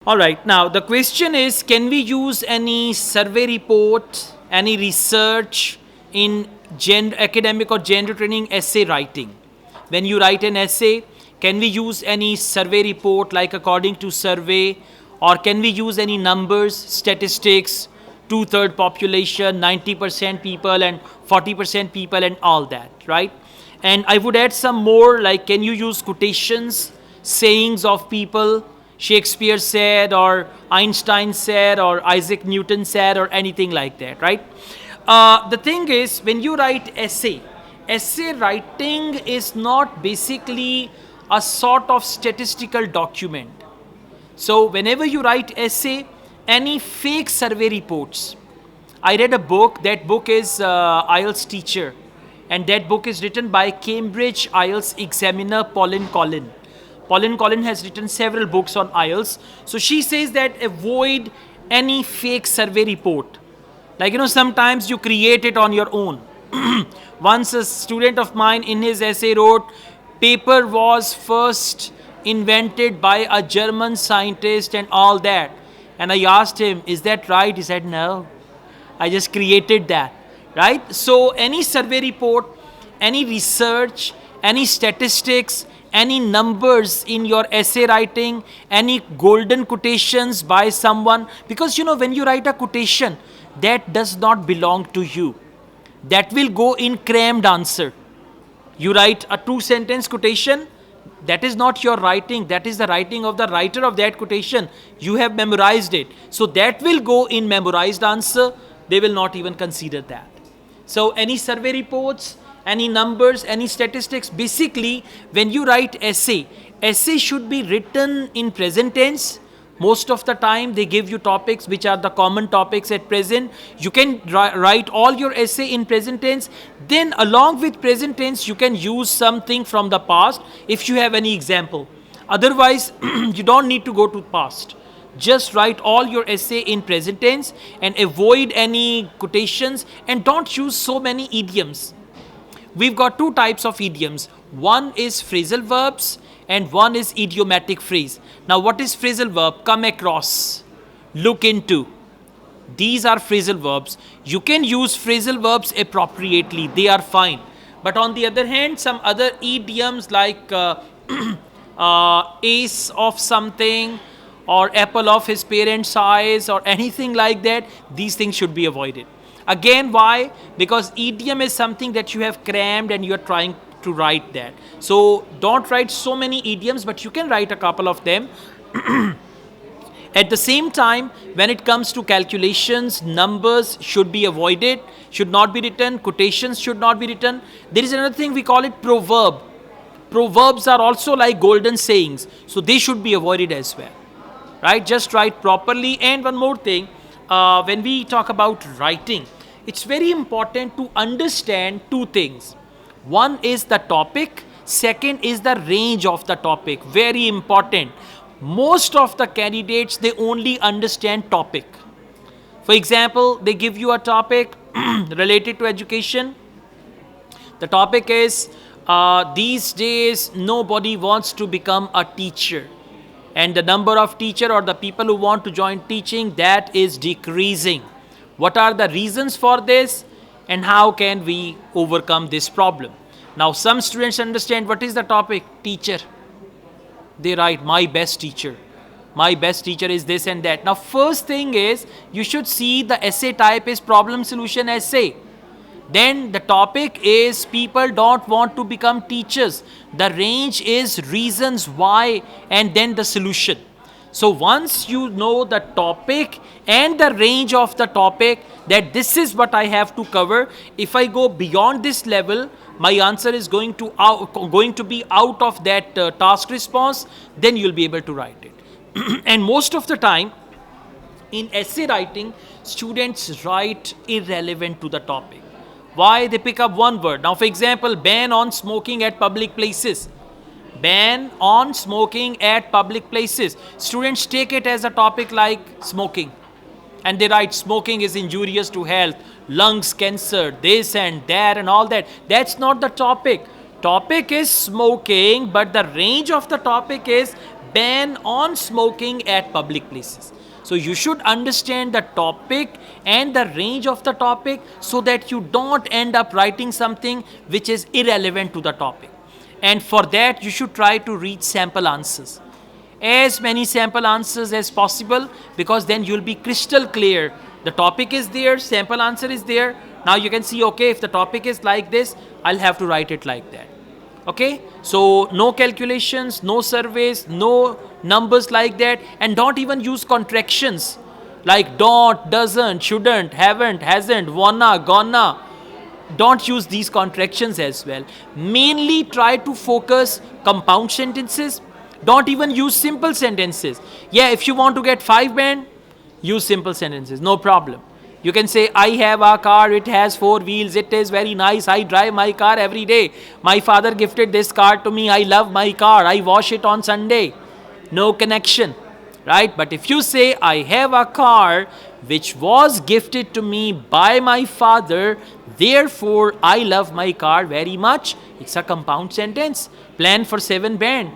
All right, now the question is, can we use any survey report, any research in academic or gender training essay writing? When you write an essay, can we use any survey report like according to survey, or can we use any numbers, statistics, two-third population, 90% people and 40% people and all that, right? And I would add some more, like can you use quotations, sayings of people, Shakespeare said, or Einstein said, or Isaac Newton said, or anything like that, right? The thing is, when you write essay writing is not basically a sort of statistical document. So whenever you write essay, any fake survey reports. I read a book. That book is Ielts teacher, and that book is written by Cambridge Ielts examiner Pauline Collin. Pauline Collin has written several books on IELTS. So she says that avoid any fake survey report. Like, sometimes you create it on your own. Once a student of mine in his essay wrote, paper was first invented by a German scientist and all that. And I asked him, is that right? He said, no, I just created that, right? So any survey report, any research, any statistics, any numbers in your essay writing, any golden quotations by someone, because when you write a quotation, that does not belong to you. That will go in crammed answer. You write a 2-sentence quotation, that is not your writing, that is the writing of the writer of that quotation. You have memorized it. So that will go in memorized answer. They will not even consider that. So any survey reports, any numbers, any statistics, basically when you write essay should be written in present tense. Most of the time they give you topics which are the common topics at present. You can write all your essay in present tense. Then along with present tense, you can use something from the past if you have any example. Otherwise, you don't need to go to past. Just write all your essay in present tense and avoid any quotations, and don't use so many idioms. We've got two types of idioms. One is phrasal verbs and one is idiomatic phrase. Now what is phrasal verb? Come across, look into. These are phrasal verbs. You can use phrasal verbs appropriately. They are fine. But on the other hand, some other idioms like ace of something, or apple of his parents' eyes, or anything like that, these things should be avoided. Again, why? Because idiom is something that you have crammed and you are trying to write that. So don't write so many idioms, but you can write a couple of them. At the same time, when it comes to calculations, numbers should be avoided, should not be written, quotations should not be written. There is another thing, we call it proverb. Proverbs are also like golden sayings, so they should be avoided as well. Right? Just write properly. And one more thing, when we talk about writing, it's very important to understand two things. One is the topic, second is the range of the topic. Very important. Most of the candidates, they only understand topic. For example, they give you a topic related to education. The topic is, these days nobody wants to become a teacher. And the number of teacher or the people who want to join teaching, that is decreasing. What are the reasons for this and how can we overcome this problem? Now some students understand what is the topic, teacher. They write my best teacher. My best teacher is this and that. Now first thing is, you should see the essay type is problem solution essay. Then the topic is people don't want to become teachers. The range is reasons why, and then the solution. So once you know the topic and the range of the topic, that this is what I have to cover. If I go beyond this level, my answer is going to be out of that task response, then you'll be able to write it. And most of the time, in essay writing, students write irrelevant to the topic. Why? They pick up one word. Now, for example, ban on smoking at public places. Ban on smoking at public places. Students take it as a topic like smoking. And they write smoking is injurious to health, lungs cancer, this and that and all that. That's not the topic. Topic is smoking, but the range of the topic is ban on smoking at public places. So you should understand the topic and the range of the topic so that you don't end up writing something which is irrelevant to the topic. And for that, you should try to read sample answers. As many sample answers as possible, because then you'll be crystal clear. The topic is there, sample answer is there. Now you can see, okay, if the topic is like this, I'll have to write it like that. Okay, so no calculations, no surveys, no numbers like that, and don't even use contractions like don't, doesn't, shouldn't, haven't, hasn't, wanna, gonna. Don't use these contractions as well. Mainly try to focus compound sentences. Don't even use simple sentences. Yeah, if you want to get 5 band, use simple sentences, no problem. You can say, I have a car, it has 4 wheels, it is very nice, I drive my car every day. My father gifted this car to me, I love my car, I wash it on Sunday. No connection, right? But if you say, I have a car which was gifted to me by my father, therefore I love my car very much, it's a compound sentence. Plan for 7 band.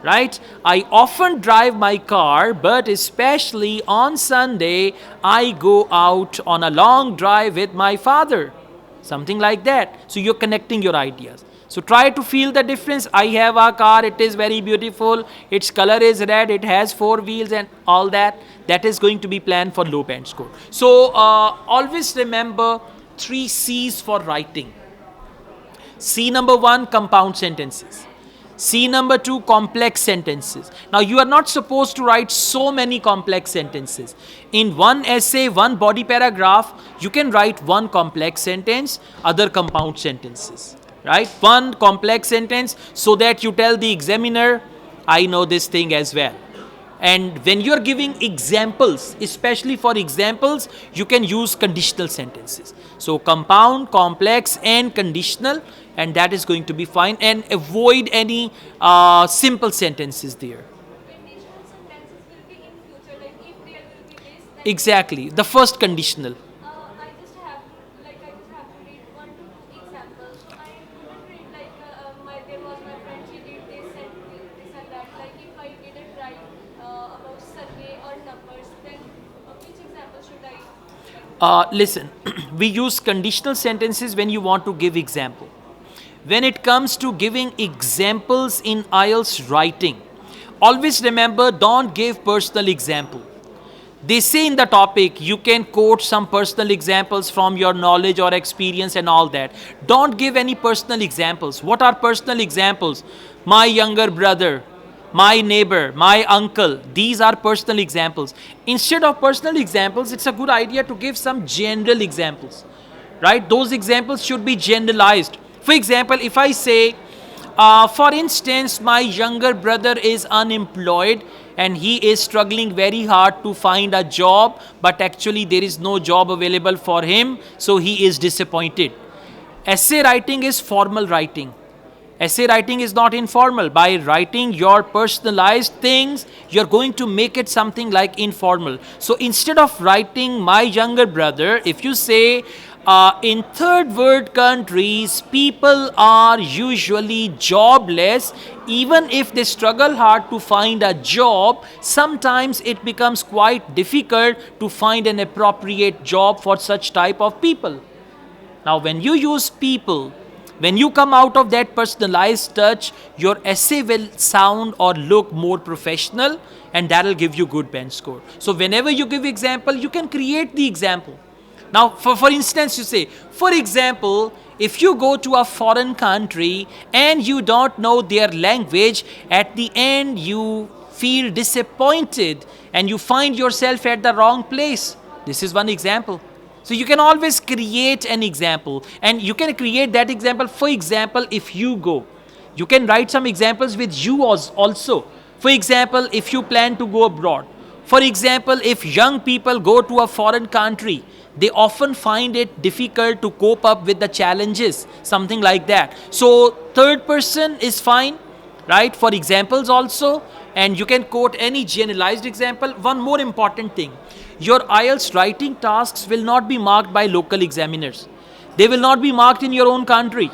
Right? I often drive my car, but especially on Sunday, I go out on a long drive with my father. Something like that. So you're connecting your ideas. So try to feel the difference. I have a car, it is very beautiful, its color is red, it has 4 wheels and all that. That is going to be planned for low band score. So always remember 3 C's for writing. C number 1, compound sentences. C number 2, complex sentences. Now you are not supposed to write so many complex sentences. In one essay, one body paragraph, you can write 1 complex sentence, other compound sentences. Right? 1 complex sentence so that you tell the examiner, I know this thing as well. And when you're giving examples, especially for examples, you can use conditional sentences. So compound, complex and conditional, and that is going to be fine, and avoid any simple sentences there. Conditional sentences will be in future, like if there will be this, then Exactly, the first conditional. I just have to read 1 to 2 examples. I couldn't read like there was my friend, she did this and that. Like if I didn't write about survey or numbers, then which example should I? Listen, we use conditional sentences when you want to give example. When it comes to giving examples in Ielts writing, always remember, don't give personal example. They say in the topic, you can quote some personal examples from your knowledge or experience and all that. Don't give any personal examples. What are personal examples? My younger brother, my neighbor, my uncle. These are personal examples. Instead of personal examples, it's a good idea to give some general examples. Right? Those examples should be generalized. For example, if I say, for instance, my younger brother is unemployed and he is struggling very hard to find a job, but actually there is no job available for him, so he is disappointed. Essay writing is formal writing. Essay writing is not informal. By writing your personalized things, you're going to make it something like informal. So instead of writing my younger brother, if you say, in third world countries, people are usually jobless. Even if they struggle hard to find a job, sometimes it becomes quite difficult to find an appropriate job for such type of people. Now, when you use people, when you come out of that personalized touch, your essay will sound or look more professional, and that will give you good band score. So whenever you give example, you can create the example. Now, for instance, you say, for example, if you go to a foreign country and you don't know their language, at the end you feel disappointed and you find yourself at the wrong place. This is one example. So you can always create an example, and you can create that example. For example, if you go, you can write some examples with you also. For example, if you plan to go abroad. For example, if young people go to a foreign country, they often find it difficult to cope up with the challenges, something like that. So third person is fine, right, for examples also, and you can quote any generalized example. One more important thing, your IELTS writing tasks will not be marked by local examiners. They will not be marked in your own country.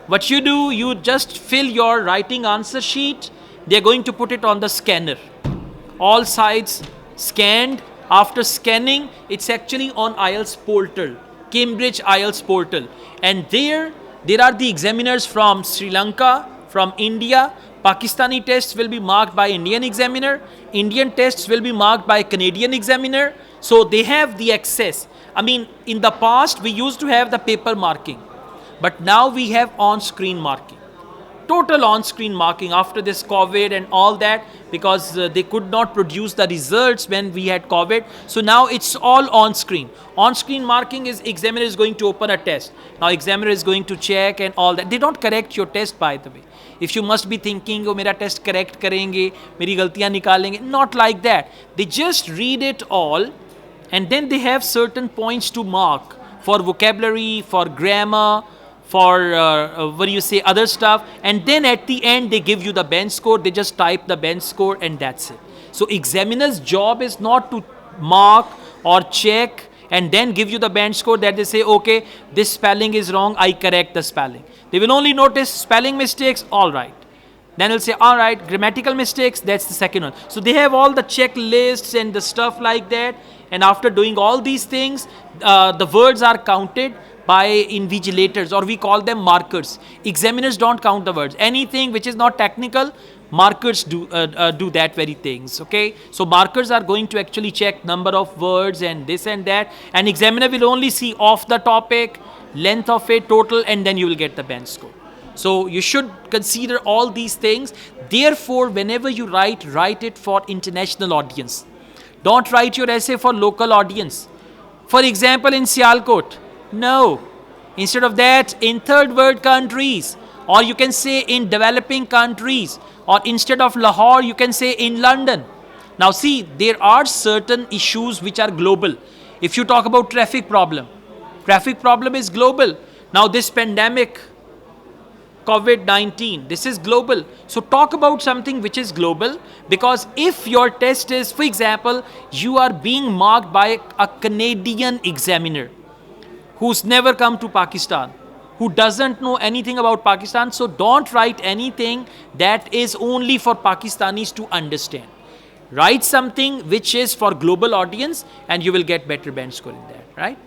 What you do, you just fill your writing answer sheet they're going to put it on the scanner. All sides scanned. After scanning, it's actually on Ielts portal, Cambridge Ielts portal. And there are the examiners from Sri Lanka, from India. Pakistani tests will be marked by Indian examiner. Indian tests will be marked by Canadian examiner. So they have the access. I mean, in the past, we used to have the paper marking, but now we have on-screen marking. Total on-screen marking after this COVID and all that, because they could not produce the results when we had COVID. So now it's all on-screen. On-screen marking is examiner is going to open a test. Now examiner is going to check and all that. They don't correct your test, by the way. If you must be thinking, oh, mera test correct karenge, meri galtiyan nikalenge. Not like that. They just read it all, and then they have certain points to mark for vocabulary, for grammar, for other stuff, and then at the end they give you the bench score. They just type the bench score and that's it. So examiner's job is not to mark or check and then give you the bench score that they say, okay, this spelling is wrong, I correct the spelling. They will only notice spelling mistakes, all right. Then they'll say, all right, grammatical mistakes, that's the second one. So they have all the checklists and the stuff like that, and after doing all these things, the words are counted by invigilators, or we call them markers. Examiners don't count the words. Anything which is not technical, markers do that very things, okay? So markers are going to actually check number of words and this and that, and examiner will only see off the topic, length of it, total, and then you will get the bench score. So you should consider all these things. Therefore, whenever you write it for international audience. Don't write your essay for local audience. For example, in Sialkot, no. Instead of that, in third world countries, or you can say in developing countries, or instead of Lahore, you can say in London. Now see, there are certain issues which are global. If you talk about traffic problem is global. Now this pandemic, COVID-19, this is global. So talk about something which is global, because if your test is, for example, you are being marked by a Canadian examiner who's never come to Pakistan, who doesn't know anything about Pakistan, so don't write anything that is only for Pakistanis to understand. Write something which is for global audience and you will get better bench score in that, right?